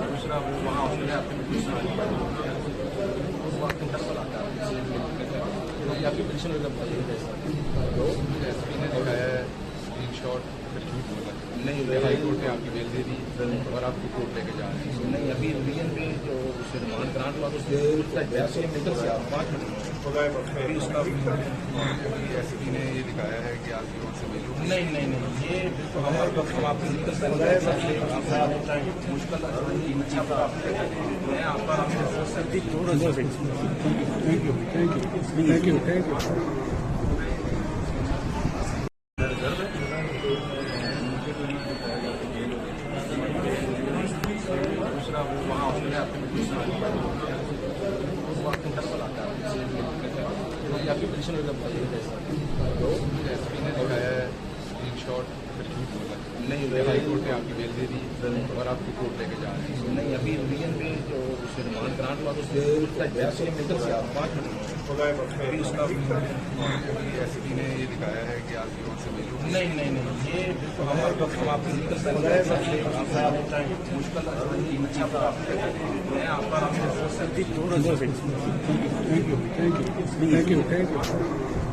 दूसरा वो वहाँ उसने आपके उस वक्त इंटरवल आता है आपकी पोजिशन में बताइए एसपी ने दिखाया है स्क्रीन शॉट फिर झूठ बोला नहीं हाई कोर्ट ने आपकी बेल दे दी और आपको कोर्ट लेके जा रहे हैं नहीं अभी रिवीजन पे जो उससे रिमांड ग्रांट हुआ तो उससे से आप 5 मिनट अभी उसका एसपी ने ये दिखाया है कि आपकी वहाँ से मिलो नहीं ये बिल्कुल हम आपकी लीगल मुश्किल मैं आपका थैंक यू दूसरा वो वहाँ उसने आपके उस वक्त इंटरवल आता है आपकी पोजिशन में बताइए एसपी ने दिखाया है स्क्रीन शॉट फिर झूठ बोला नहीं हाई कोर्ट ने आपकी बेल दे दी और आपको कोर्ट लेके जा रहे हैं नहीं अभी रिवीजन पे जो उससे रिमांड ग्रांट हुआ तो उससे 5 मिनट अभी उसका एसपी ने ये दिखाया है कि आपकी वहाँ से मिलो नहीं ये बिल्कुल हम आपकी लीगल मुश्किल मैं आपका थैंक यू